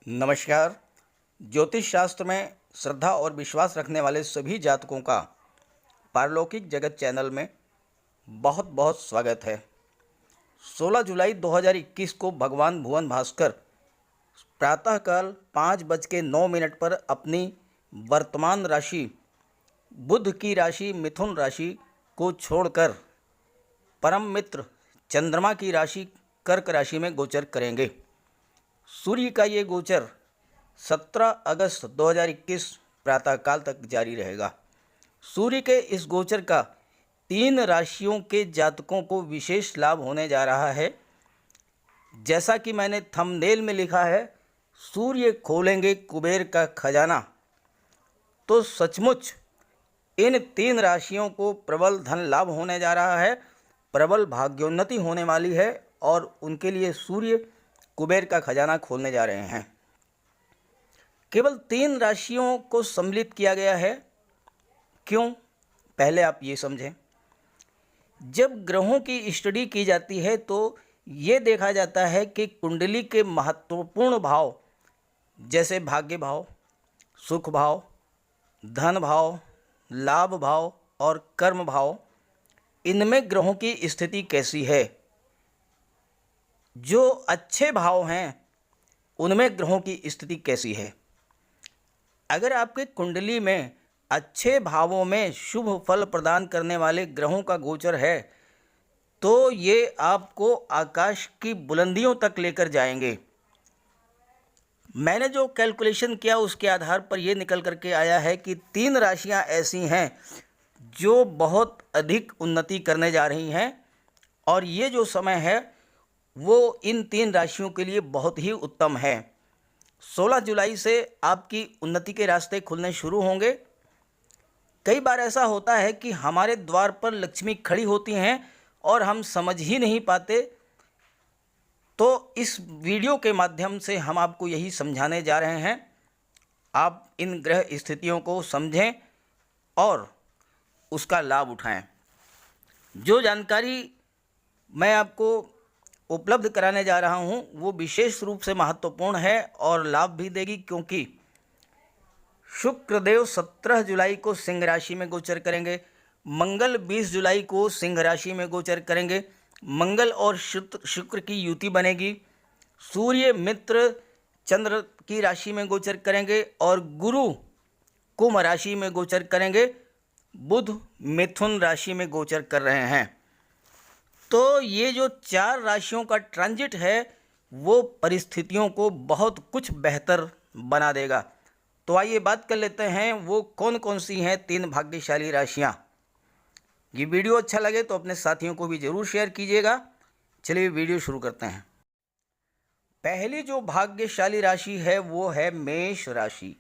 नमस्कार। ज्योतिष शास्त्र में श्रद्धा और विश्वास रखने वाले सभी जातकों का पारलौकिक जगत चैनल में बहुत बहुत स्वागत है। 16 जुलाई 2021 को भगवान भुवन भास्कर प्रातःकाल 5:09 पर अपनी वर्तमान राशि बुध की राशि मिथुन राशि को छोड़कर परम मित्र चंद्रमा की राशि कर्क राशि में गोचर करेंगे। सूर्य का ये गोचर 17 अगस्त 2021 प्रातःकाल तक जारी रहेगा। सूर्य के इस गोचर का 3 राशियों के जातकों को विशेष लाभ होने जा रहा है। जैसा कि मैंने थंबनेल में लिखा है, सूर्य खोलेंगे कुबेर का खजाना। तो सचमुच इन 3 राशियों को प्रबल धन लाभ होने जा रहा है, प्रबल भाग्योन्नति होने वाली है और उनके लिए सूर्य कुबेर का खजाना खोलने जा रहे हैं। केवल 3 राशियों को सम्मिलित किया गया है। क्यों? पहले आप ये समझें। जब ग्रहों की स्टडी की जाती है तो ये देखा जाता है कि कुंडली के महत्वपूर्ण भाव जैसे भाग्य भाव, सुख भाव, धन भाव, लाभ भाव और कर्म भाव, इनमें ग्रहों की स्थिति कैसी है। जो अच्छे भाव हैं उनमें ग्रहों की स्थिति कैसी है। अगर आपके कुंडली में अच्छे भावों में शुभ फल प्रदान करने वाले ग्रहों का गोचर है तो ये आपको आकाश की बुलंदियों तक लेकर जाएंगे। मैंने जो कैलकुलेशन किया उसके आधार पर यह निकल करके आया है कि 3 राशियां ऐसी हैं जो बहुत अधिक उन्नति करने जा रही हैं और ये जो समय है वो इन 3 राशियों के लिए बहुत ही उत्तम है। 16 जुलाई से आपकी उन्नति के रास्ते खुलने शुरू होंगे। कई बार ऐसा होता है कि हमारे द्वार पर लक्ष्मी खड़ी होती हैं और हम समझ ही नहीं पाते। तो इस वीडियो के माध्यम से हम आपको यही समझाने जा रहे हैं। आप इन ग्रह स्थितियों को समझें और उसका लाभ उठाएं। जो जानकारी मैं आपको उपलब्ध कराने जा रहा हूं वो विशेष रूप से महत्वपूर्ण है और लाभ भी देगी, क्योंकि शुक्रदेव 17 जुलाई को सिंह राशि में गोचर करेंगे, मंगल 20 जुलाई को सिंह राशि में गोचर करेंगे। मंगल और शुक्र की युति बनेगी। सूर्य मित्र चंद्र की राशि में गोचर करेंगे और गुरु कुंभ राशि में गोचर करेंगे। बुध मिथुन राशि में गोचर कर रहे हैं। तो ये जो 4 राशियों का ट्रांजिट है वो परिस्थितियों को बहुत कुछ बेहतर बना देगा। तो आइए बात कर लेते हैं वो कौन कौन सी हैं 3 भाग्यशाली राशियां। ये वीडियो अच्छा लगे तो अपने साथियों को भी ज़रूर शेयर कीजिएगा। चलिए वीडियो शुरू करते हैं। पहली जो भाग्यशाली राशि है वो है मेष राशि।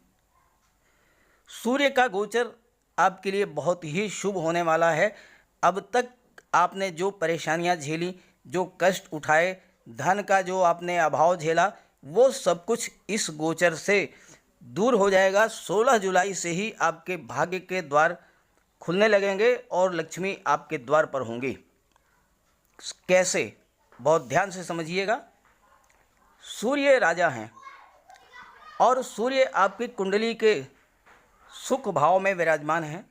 सूर्य का गोचर आपके लिए बहुत ही शुभ होने वाला है। अब तक आपने जो परेशानियां झेली, जो कष्ट उठाए, धन का जो आपने अभाव झेला, वो सब कुछ इस गोचर से दूर हो जाएगा। 16 जुलाई से ही आपके भाग्य के द्वार खुलने लगेंगे और लक्ष्मी आपके द्वार पर होंगी। कैसे? बहुत ध्यान से समझिएगा। सूर्य राजा हैं और सूर्य आपकी कुंडली के सुख भाव में विराजमान हैं।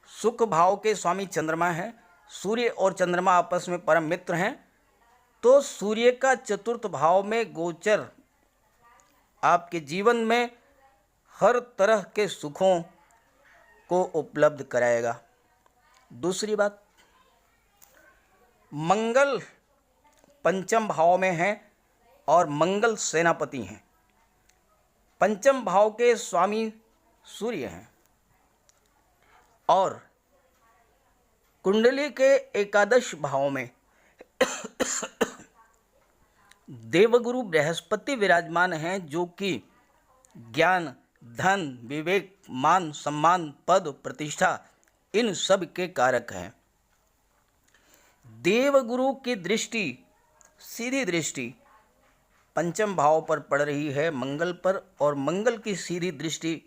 सुख भाव के स्वामी चंद्रमा हैं। सूर्य और चंद्रमा आपस में परम मित्र हैं। तो सूर्य का चतुर्थ भाव में गोचर आपके जीवन में हर तरह के सुखों को उपलब्ध कराएगा। दूसरी बात, मंगल पंचम भाव में हैं और मंगल सेनापति हैं। पंचम भाव के स्वामी सूर्य हैं और कुंडली के एकादश भाव में देवगुरु बृहस्पति विराजमान हैं, जो कि ज्ञान, धन, विवेक, मान, सम्मान, पद, प्रतिष्ठा, इन सब के कारक हैं। देवगुरु की दृष्टि, सीधी दृष्टि पंचम भाव पर पड़ रही है मंगल पर, और मंगल की सीधी दृष्टि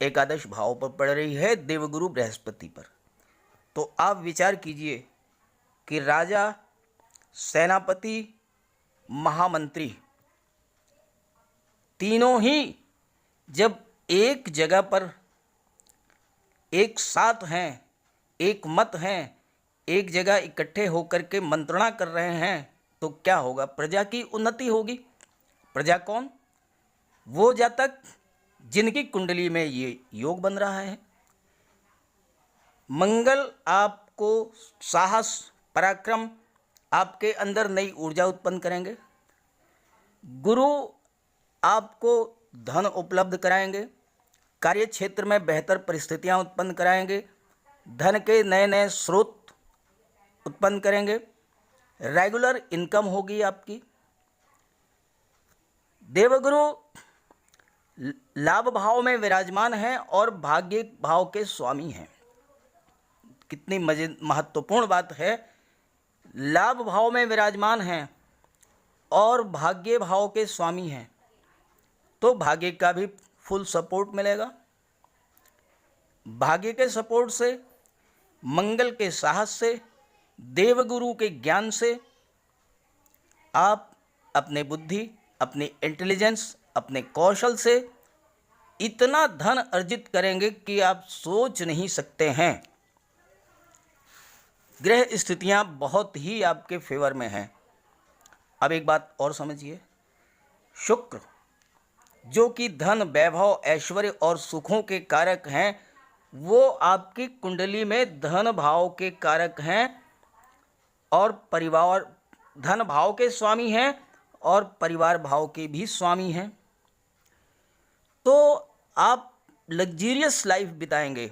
एकादश भाव पर पड़ रही है देवगुरु बृहस्पति पर। तो आप विचार कीजिए कि राजा, सेनापति, महामंत्री तीनों ही जब एक जगह पर एक साथ हैं, एक मत हैं, एक जगह इकट्ठे होकर के मंत्रणा कर रहे हैं, तो क्या होगा? प्रजा की उन्नति होगी। प्रजा कौन? वो जातक जिनकी कुंडली में ये योग बन रहा है। मंगल आपको साहस, पराक्रम, आपके अंदर नई ऊर्जा उत्पन्न करेंगे। गुरु आपको धन उपलब्ध कराएंगे, कार्य क्षेत्र में बेहतर परिस्थितियां उत्पन्न कराएंगे, धन के नए नए स्रोत उत्पन्न करेंगे, रेगुलर इनकम होगी आपकी। देवगुरु लाभ भाव में विराजमान हैं और भाग्य भाव के स्वामी हैं। कितनी महत्वपूर्ण बात है। लाभ भाव में विराजमान हैं और भाग्य भाव के स्वामी हैं, तो भाग्य का भी फुल सपोर्ट मिलेगा। भाग्य के सपोर्ट से, मंगल के साहस से, देवगुरु के ज्ञान से आप अपने बुद्धि, अपनी इंटेलिजेंस, अपने कौशल से इतना धन अर्जित करेंगे कि आप सोच नहीं सकते हैं। ग्रह स्थितियां बहुत ही आपके फेवर में हैं। अब एक बात और समझिए, शुक्र जो कि धन, वैभव, ऐश्वर्य और सुखों के कारक हैं, वो आपकी कुंडली में धन भाव के कारक हैं और परिवार, धन भाव के स्वामी हैं और परिवार भाव के भी स्वामी हैं। तो आप लग्जरियस लाइफ बिताएंगे।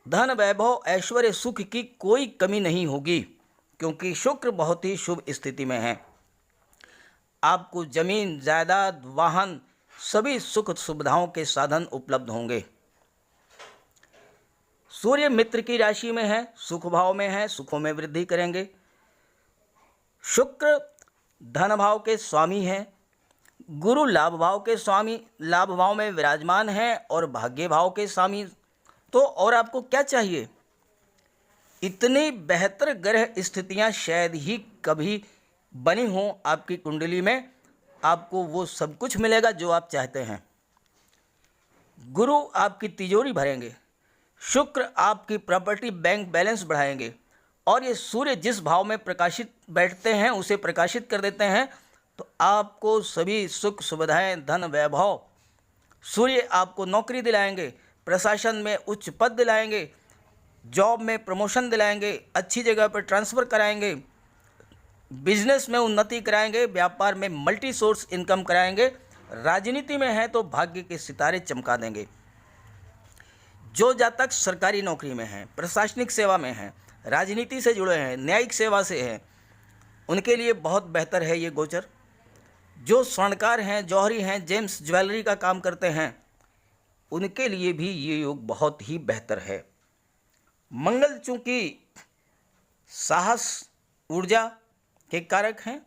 धन, वैभव, ऐश्वर्य, सुख की कोई कमी नहीं होगी, क्योंकि शुक्र बहुत ही शुभ स्थिति में है। आपको जमीन, जायदाद, वाहन, सभी सुख सुविधाओं के साधन उपलब्ध होंगे। सूर्य मित्र की राशि में है, सुख भाव में है, सुखों में वृद्धि करेंगे। शुक्र धन भाव के स्वामी हैं, गुरु लाभ भाव के स्वामी, लाभ भाव में विराजमान हैं और भाग्य भाव के स्वामी। तो और आपको क्या चाहिए? इतनी बेहतर ग्रह स्थितियां शायद ही कभी बनी हों आपकी कुंडली में। आपको वो सब कुछ मिलेगा जो आप चाहते हैं। गुरु आपकी तिजोरी भरेंगे, शुक्र आपकी प्रॉपर्टी बैंक बैलेंस बढ़ाएंगे और ये सूर्य जिस भाव में प्रकाशित बैठते हैं उसे प्रकाशित कर देते हैं। तो आपको सभी सुख सुविधाएं, धन, वैभव, सूर्य आपको नौकरी दिलाएंगे, प्रशासन में उच्च पद दिलाएंगे, जॉब में प्रमोशन दिलाएंगे, अच्छी जगह पर ट्रांसफ़र कराएंगे, बिजनेस में उन्नति कराएंगे, व्यापार में मल्टी सोर्स इनकम कराएंगे, राजनीति में है तो भाग्य के सितारे चमका देंगे। जो जातक सरकारी नौकरी में हैं, प्रशासनिक सेवा में हैं, राजनीति से जुड़े हैं, न्यायिक सेवा से हैं, उनके लिए बहुत बेहतर है ये गोचर। जो स्वर्णकार हैं, जौहरी हैं, जेम्स ज्वेलरी का काम करते हैं, उनके लिए भी ये योग बहुत ही बेहतर है। मंगल चूंकि साहस, ऊर्जा के कारक हैं,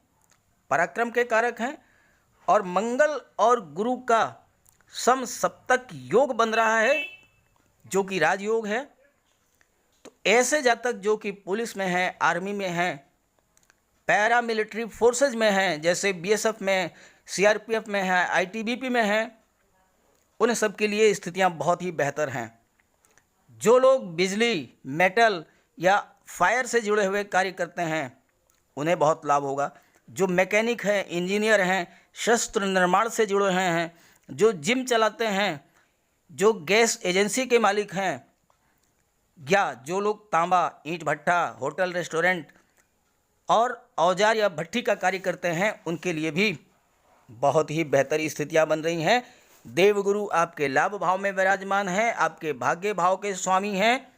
पराक्रम के कारक हैं और मंगल और गुरु का सम सप्तक योग बन रहा है जो कि राजयोग है। तो ऐसे जातक जो कि पुलिस में हैं, आर्मी में हैं, पैरा मिलिट्री फोर्सेज में हैं, जैसे बीएसएफ में, सीआरपीएफ में है, आईटीबीपी में हैं, उन सब के लिए स्थितियां बहुत ही बेहतर हैं। जो लोग बिजली, मेटल या फायर से जुड़े हुए कार्य करते हैं उन्हें बहुत लाभ होगा। जो मैकेनिक हैं, इंजीनियर हैं, शस्त्र निर्माण से जुड़े हैं, जो जिम चलाते हैं, जो गैस एजेंसी के मालिक हैं, या जो लोग तांबा, ईंट भट्ठा, होटल, रेस्टोरेंट और औजार या भट्ठी का कार्य करते हैं, उनके लिए भी बहुत ही बेहतर स्थितियां बन रही हैं। देवगुरु आपके लाभ भाव में विराजमान हैं, आपके भाग्य भाव के स्वामी हैं।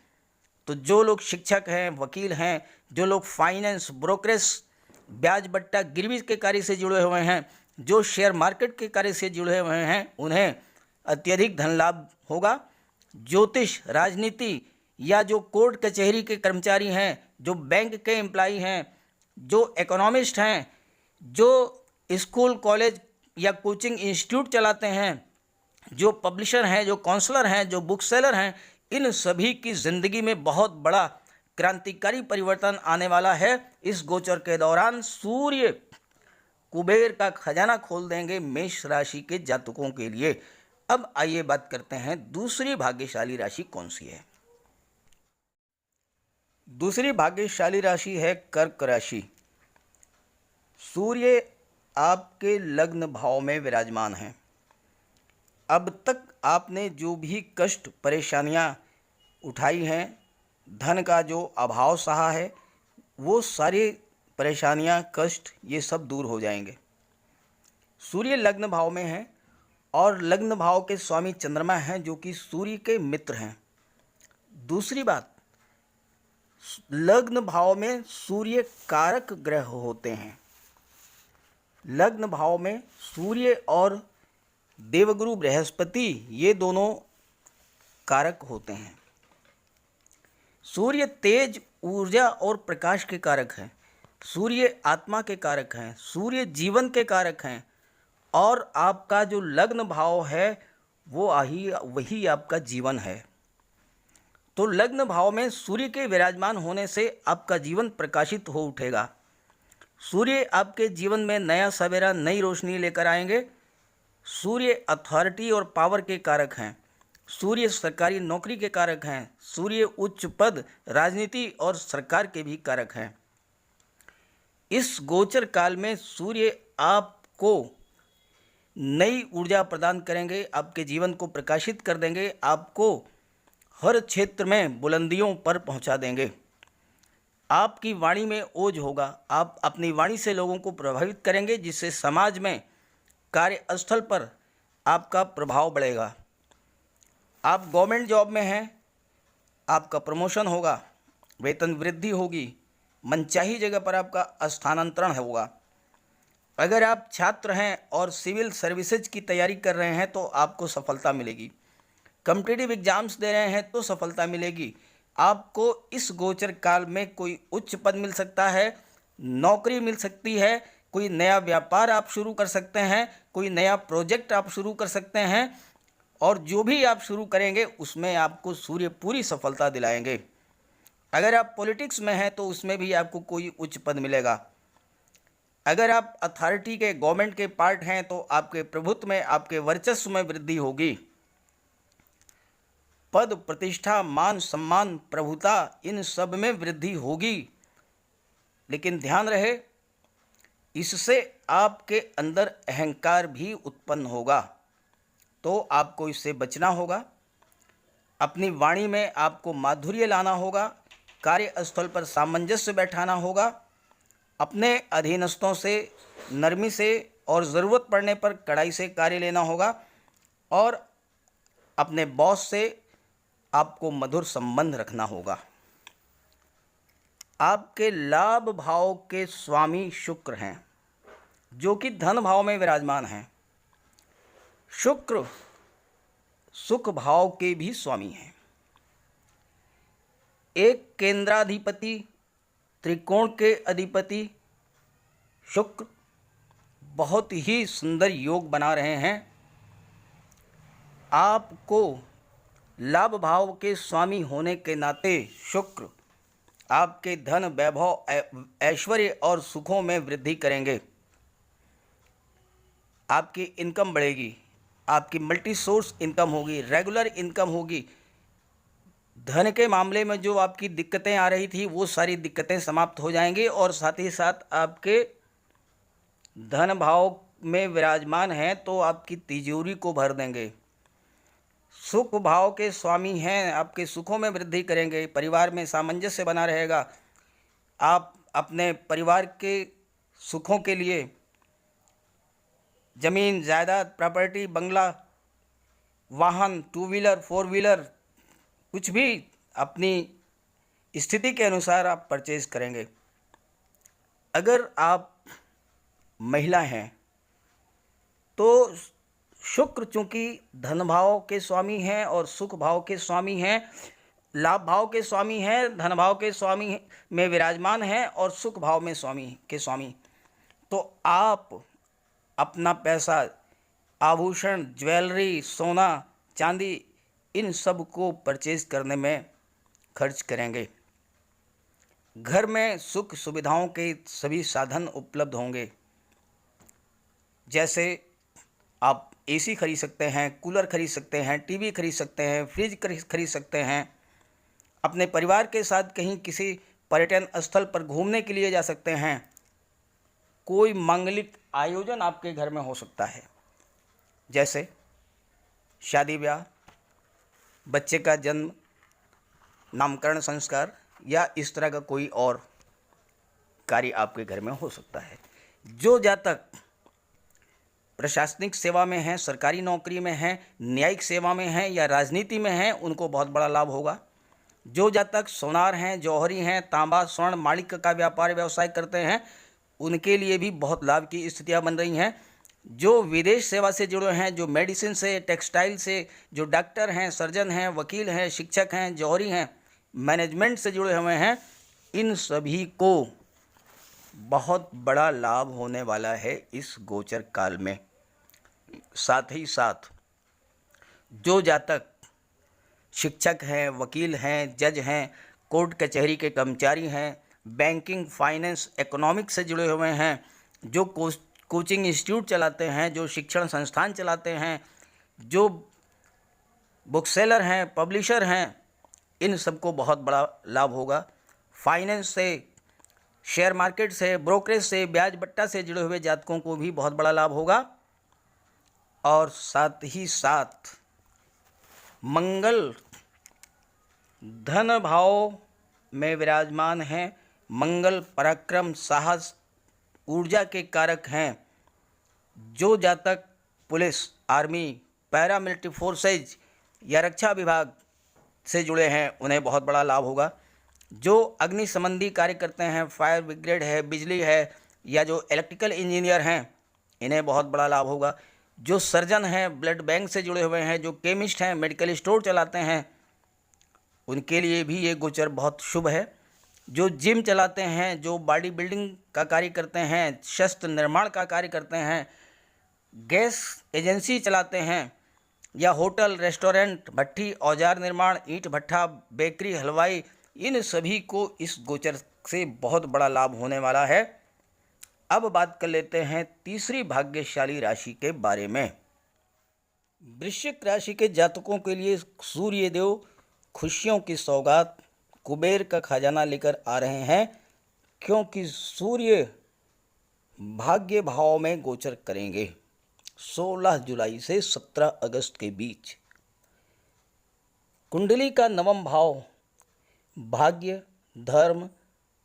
तो जो लोग शिक्षक हैं, वकील हैं, जो लोग फाइनेंस, ब्रोकरेज, ब्याज बट्टा, गिरवी के कार्य से जुड़े हुए हैं, जो शेयर मार्केट के कार्य से जुड़े हुए हैं, उन्हें अत्यधिक धन लाभ होगा। ज्योतिष, राजनीति या जो कोर्ट कचहरी के कर्मचारी हैं, जो बैंक के एम्प्लॉई हैं, जो इकोनॉमिस्ट हैं, जो स्कूल, कॉलेज या कोचिंग इंस्टीट्यूट चलाते हैं, जो पब्लिशर हैं, जो काउंसलर हैं, जो बुक सेलर हैं, इन सभी की ज़िंदगी में बहुत बड़ा क्रांतिकारी परिवर्तन आने वाला है। इस गोचर के दौरान सूर्य कुबेर का खजाना खोल देंगे मेष राशि के जातकों के लिए। अब आइए बात करते हैं दूसरी भाग्यशाली राशि कौन सी है। दूसरी भाग्यशाली राशि है कर्क राशि। सूर्य आपके लग्न भाव में विराजमान हैं। अब तक आपने जो भी कष्ट परेशानियां उठाई हैं, धन का जो अभाव सहा है, वो सारी परेशानियां कष्ट ये सब दूर हो जाएंगे। सूर्य लग्न भाव में है और लग्न भाव के स्वामी चंद्रमा हैं जो कि सूर्य के मित्र हैं। दूसरी बात, लग्न भाव में सूर्य कारक ग्रह होते हैं। लग्न भाव में सूर्य और देवगुरु बृहस्पति ये दोनों कारक होते हैं। सूर्य तेज, ऊर्जा और प्रकाश के कारक हैं। सूर्य आत्मा के कारक हैं। सूर्य जीवन के कारक हैं। और आपका जो लग्न भाव है वो वही आपका जीवन है। तो लग्न भाव में सूर्य के विराजमान होने से आपका जीवन प्रकाशित हो उठेगा। सूर्य आपके जीवन में नया सवेरा, नई रोशनी लेकर आएंगे। सूर्य अथॉरिटी और पावर के कारक हैं। सूर्य सरकारी नौकरी के कारक हैं। सूर्य उच्च पद, राजनीति और सरकार के भी कारक हैं। इस गोचर काल में सूर्य आपको नई ऊर्जा प्रदान करेंगे, आपके जीवन को प्रकाशित कर देंगे, आपको हर क्षेत्र में बुलंदियों पर पहुंचा देंगे। आपकी वाणी में ओज होगा। आप अपनी वाणी से लोगों को प्रभावित करेंगे, जिससे समाज में, कार्यस्थल पर आपका प्रभाव बढ़ेगा। आप गवर्नमेंट जॉब में हैं, आपका प्रमोशन होगा, वेतन वृद्धि होगी, मनचाही जगह पर आपका स्थानांतरण होगा। अगर आप छात्र हैं और सिविल सर्विसेज की तैयारी कर रहे हैं तो आपको सफलता मिलेगी। कॉम्पिटिटिव एग्जाम्स दे रहे हैं तो सफलता मिलेगी। आपको इस गोचर काल में कोई उच्च पद मिल सकता है, नौकरी मिल सकती है, कोई नया व्यापार आप शुरू कर सकते हैं, कोई नया प्रोजेक्ट आप शुरू कर सकते हैं, और जो भी आप शुरू करेंगे उसमें आपको सूर्य पूरी सफलता दिलाएंगे। अगर आप पॉलिटिक्स में हैं तो उसमें भी आपको कोई उच्च पद मिलेगा। अगर आप अथॉरिटी के, गवर्नमेंट के पार्ट हैं तो आपके प्रभुत्व में, आपके वर्चस्व में वृद्धि होगी। पद, प्रतिष्ठा, मान सम्मान, प्रभुता, इन सब में वृद्धि होगी। लेकिन ध्यान रहे, इससे आपके अंदर अहंकार भी उत्पन्न होगा, तो आपको इससे बचना होगा। अपनी वाणी में आपको माधुर्य लाना होगा। कार्यस्थल पर सामंजस्य बैठाना होगा। अपने अधीनस्थों से नरमी से और ज़रूरत पड़ने पर कड़ाई से कार्य लेना होगा। और अपने बॉस से आपको मधुर संबंध रखना होगा। आपके लाभ भाव के स्वामी शुक्र हैं, जो कि धन भाव में विराजमान हैं। शुक्र सुख भाव के भी स्वामी हैं। एक केंद्राधिपति, त्रिकोण के अधिपति शुक्र बहुत ही सुंदर योग बना रहे हैं। आपको लाभ भाव के स्वामी होने के नाते शुक्र आपके धन, वैभव, ऐश्वर्य और सुखों में वृद्धि करेंगे। आपकी इनकम बढ़ेगी, आपकी मल्टी सोर्स इनकम होगी, रेगुलर इनकम होगी। धन के मामले में जो आपकी दिक्कतें आ रही थी वो सारी दिक्कतें समाप्त हो जाएंगी, और साथ ही साथ आपके धन भाव में विराजमान हैं तो आपकी तिजोरी को भर देंगे। सुख भाव के स्वामी हैं, आपके सुखों में वृद्धि करेंगे। परिवार में सामंजस्य बना रहेगा। आप अपने परिवार के सुखों के लिए जमीन, जायदाद, प्रॉपर्टी, बंगला, वाहन, टू व्हीलर, फोर व्हीलर, कुछ भी अपनी स्थिति के अनुसार आप परचेज करेंगे। अगर आप महिला हैं तो शुक्र चूँकि धन भाव के स्वामी हैं और सुख भाव के स्वामी हैं, लाभ भाव के स्वामी हैं, धन भाव के स्वामी में विराजमान हैं और सुख भाव में स्वामी, तो आप अपना पैसा, आभूषण, ज्वेलरी, सोना, चांदी, इन सब को परचेज करने में खर्च करेंगे। घर में सुख सुविधाओं के सभी साधन उपलब्ध होंगे। जैसे आप एसी खरीद सकते हैं, कूलर खरीद सकते हैं, टीवी खरीद सकते हैं, फ्रिज खरीद सकते हैं। अपने परिवार के साथ कहीं किसी पर्यटन स्थल पर घूमने के लिए जा सकते हैं। कोई मांगलिक आयोजन आपके घर में हो सकता है, जैसे शादी ब्याह, बच्चे का जन्म, नामकरण संस्कार या इस तरह का कोई और कार्य आपके घर में हो सकता है। जो जातक प्रशासनिक सेवा में हैं, सरकारी नौकरी में हैं, न्यायिक सेवा में हैं या राजनीति में हैं, उनको बहुत बड़ा लाभ होगा। जो जातक सोनार हैं, जौहरी हैं, तांबा, स्वर्ण, माणिक्य का व्यापार व्यवसाय करते हैं, उनके लिए भी बहुत लाभ की स्थितियां बन रही हैं। जो विदेश सेवा से जुड़े हैं, जो मेडिसिन से, टेक्सटाइल से, जो डॉक्टर हैं, सर्जन हैं, वकील हैं, शिक्षक हैं, जौहरी हैं, मैनेजमेंट से जुड़े हुए हैं, इन सभी को बहुत बड़ा लाभ होने वाला है इस गोचर काल में। साथ ही साथ जो जातक शिक्षक हैं, वकील हैं, जज हैं, कोर्ट कचहरी के कर्मचारी हैं, बैंकिंग, फाइनेंस, इकोनॉमिक्स से जुड़े हुए हैं, जो कोचिंग इंस्टीट्यूट चलाते हैं, जो शिक्षण संस्थान चलाते हैं, जो बुक सेलर हैं, पब्लिशर हैं, इन सबको बहुत बड़ा लाभ होगा। फाइनेंस से, शेयर मार्केट से, ब्रोकरेज से, ब्याज बट्टा से जुड़े हुए जातकों को भी बहुत बड़ा लाभ होगा। और साथ ही साथ मंगल धन भाव में विराजमान हैं। मंगल पराक्रम, साहस, ऊर्जा के कारक हैं। जो जातक पुलिस, आर्मी, पैरामिलिट्री फोर्सेज या रक्षा विभाग से जुड़े हैं, उन्हें बहुत बड़ा लाभ होगा। जो अग्नि संबंधी कार्य करते हैं, फायर ब्रिगेड है, बिजली है, या जो इलेक्ट्रिकल इंजीनियर हैं, इन्हें बहुत बड़ा लाभ होगा। जो सर्जन हैं, ब्लड बैंक से जुड़े हुए हैं, जो केमिस्ट हैं, मेडिकल स्टोर चलाते हैं, उनके लिए भी ये गोचर बहुत शुभ है। जो जिम चलाते हैं, जो बॉडी बिल्डिंग का कार्य करते हैं, शस्त्र निर्माण का कार्य करते हैं, गैस एजेंसी चलाते हैं, या होटल, रेस्टोरेंट, भट्ठी, औजार निर्माण, ईंट भट्ठा, बेकरी, हलवाई, इन सभी को इस गोचर से बहुत बड़ा लाभ होने वाला है। अब बात कर लेते हैं तीसरी भाग्यशाली राशि के बारे में। वृश्चिक राशि के जातकों के लिए सूर्य देव खुशियों की सौगात, कुबेर का खजाना लेकर आ रहे हैं, क्योंकि सूर्य भाग्य भाव में गोचर करेंगे 16 जुलाई से 17 अगस्त के बीच। कुंडली का नवम भाव भाग्य, धर्म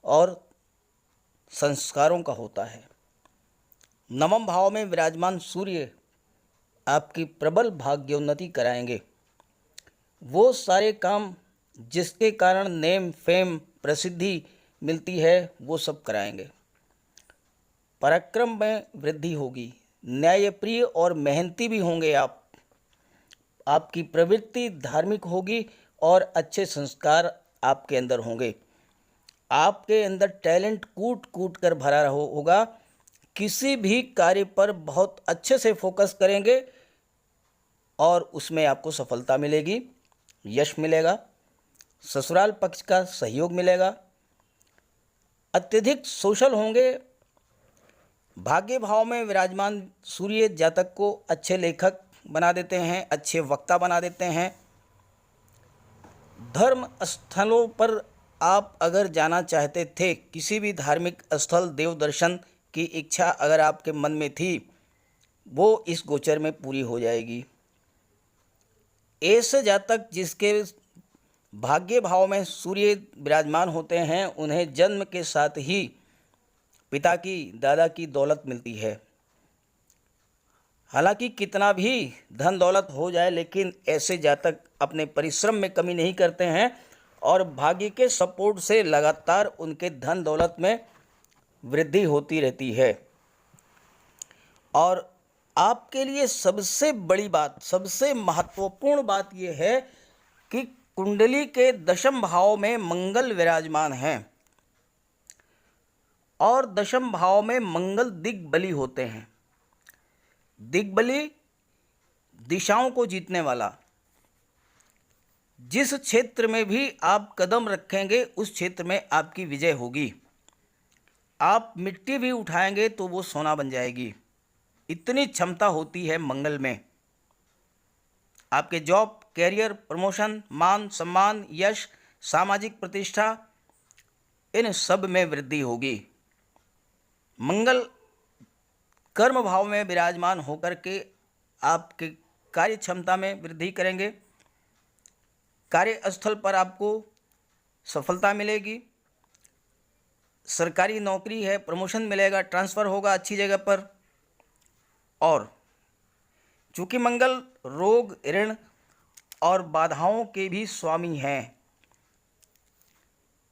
और संस्कारों का होता है। नवम भाव में विराजमान सूर्य आपकी प्रबल भाग्योन्नति कराएंगे। वो सारे काम जिसके कारण नेम, फेम, प्रसिद्धि मिलती है, वो सब कराएंगे। पराक्रम में वृद्धि होगी। न्यायप्रिय और मेहनती भी होंगे आप। आपकी प्रवृत्ति धार्मिक होगी और अच्छे संस्कार आपके अंदर होंगे। आपके अंदर टैलेंट कूट कूट कर भरा होगा। किसी भी कार्य पर बहुत अच्छे से फोकस करेंगे और उसमें आपको सफलता मिलेगी, यश मिलेगा, ससुराल पक्ष का सहयोग मिलेगा। अत्यधिक सोशल होंगे। भाग्य भाव में विराजमान सूर्य जातक को अच्छे लेखक बना देते हैं, अच्छे वक्ता बना देते हैं। धर्म स्थलों पर आप अगर जाना चाहते थे, किसी भी धार्मिक स्थल, देव दर्शन की इच्छा अगर आपके मन में थी, वो इस गोचर में पूरी हो जाएगी। ऐसे जातक जिसके भाग्य भाव में सूर्य विराजमान होते हैं, उन्हें जन्म के साथ ही पिता की, दादा की दौलत मिलती है। हालांकि कितना भी धन दौलत हो जाए, लेकिन ऐसे जातक अपने परिश्रम में कमी नहीं करते हैं और भाग्य के सपोर्ट से लगातार उनके धन दौलत में वृद्धि होती रहती है। और आपके लिए सबसे बड़ी बात, सबसे महत्वपूर्ण बात यह है कि कुंडली के दशम भाव में मंगल विराजमान हैं और दशम भाव में मंगल दिग्बली होते हैं। दिग्बली दिशाओं को जीतने वाला। जिस क्षेत्र में भी आप कदम रखेंगे, उस क्षेत्र में आपकी विजय होगी। आप मिट्टी भी उठाएंगे तो वो सोना बन जाएगी। इतनी क्षमता होती है मंगल में। आपके जॉब, कैरियर, प्रमोशन, मान सम्मान, यश, सामाजिक प्रतिष्ठा, इन सब में वृद्धि होगी। मंगल कर्म भाव में विराजमान होकर के आपके कार्य क्षमता में वृद्धि करेंगे। कार्यस्थल पर आपको सफलता मिलेगी। सरकारी नौकरी है, प्रमोशन मिलेगा, ट्रांसफ़र होगा अच्छी जगह पर। और चूँकि मंगल रोग, ऋण और बाधाओं के भी स्वामी हैं,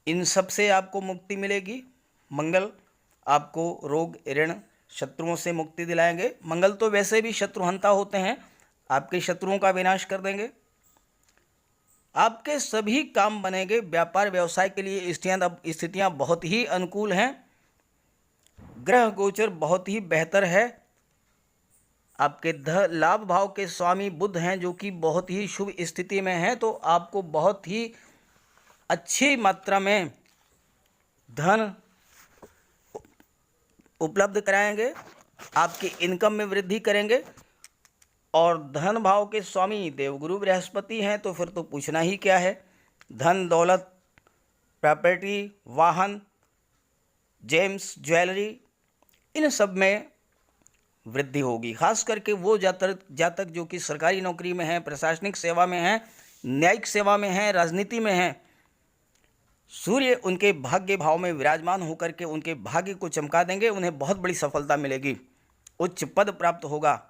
इन सब से आपको मुक्ति मिलेगी। मंगल आपको रोग, ऋण, शत्रुओं से मुक्ति दिलाएंगे। मंगल तो वैसे भी शत्रुहंता होते हैं, आपके शत्रुओं का विनाश कर देंगे। आपके सभी काम बनेंगे। व्यापार व्यवसाय के लिए स्थितियाँ बहुत ही अनुकूल हैं। ग्रह गोचर बहुत ही बेहतर है। आपके लाभ भाव के स्वामी बुध हैं, जो कि बहुत ही शुभ स्थिति में हैं, तो आपको बहुत ही अच्छी मात्रा में धन उपलब्ध कराएंगे। आपकी इनकम में वृद्धि करेंगे। और धन भाव के स्वामी देवगुरु बृहस्पति हैं, तो फिर तो पूछना ही क्या है। धन, दौलत, प्रॉपर्टी, वाहन, जेम्स, ज्वेलरी, इन सब में वृद्धि होगी। खास करके वो जातक जो कि सरकारी नौकरी में हैं, प्रशासनिक सेवा में हैं, न्यायिक सेवा में हैं, राजनीति में हैं, सूर्य उनके भाग्य भाव में विराजमान होकर के उनके भाग्य को चमका देंगे। उन्हें बहुत बड़ी सफलता मिलेगी, उच्च पद प्राप्त होगा।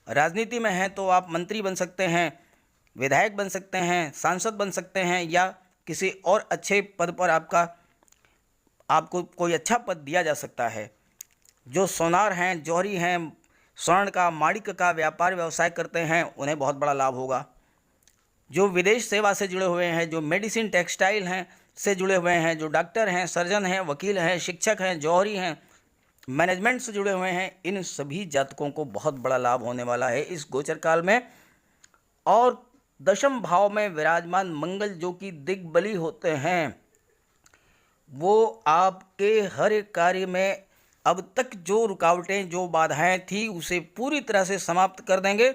राजनीति में हैं तो आप मंत्री बन सकते हैं, विधायक बन सकते हैं, सांसद बन सकते हैं, या किसी और अच्छे पद पर आपको कोई अच्छा पद दिया जा सकता है। जो सोनार हैं, जौहरी हैं, स्वर्ण का, माणिक का व्यापार व्यवसाय करते हैं, उन्हें बहुत बड़ा लाभ होगा। जो विदेश सेवा से जुड़े हुए हैं, जो मेडिसिन, टेक्सटाइल हैं से जुड़े हुए हैं, जो डॉक्टर हैं, सर्जन हैं, वकील हैं, शिक्षक हैं, जौहरी हैं, मैनेजमेंट से जुड़े हुए हैं, इन सभी जातकों को बहुत बड़ा लाभ होने वाला है इस गोचर काल में। और दशम भाव में विराजमान मंगल जो कि दिग्बली होते हैं, वो आपके हर एक कार्य में अब तक जो रुकावटें, जो बाधाएं थी, उसे पूरी तरह से समाप्त कर देंगे।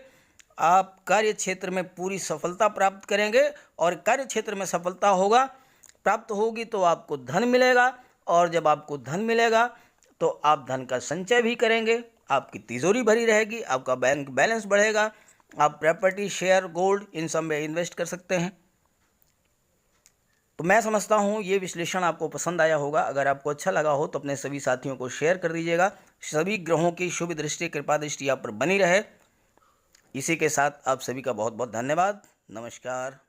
आप कार्य क्षेत्र में पूरी सफलता प्राप्त करेंगे। और कार्य क्षेत्र में सफलता प्राप्त होगी तो आपको धन मिलेगा। और जब आपको धन मिलेगा तो आप धन का संचय भी करेंगे, आपकी तिजोरी भरी रहेगी, आपका बैंक बैलेंस बढ़ेगा। आप प्रॉपर्टी, शेयर, गोल्ड, इन सब में इन्वेस्ट कर सकते हैं। तो मैं समझता हूँ ये विश्लेषण आपको पसंद आया होगा। अगर आपको अच्छा लगा हो तो अपने सभी साथियों को शेयर कर दीजिएगा। सभी ग्रहों की शुभ दृष्टि, कृपा दृष्टि आप पर बनी रहे। इसी के साथ आप सभी का बहुत बहुत धन्यवाद। नमस्कार।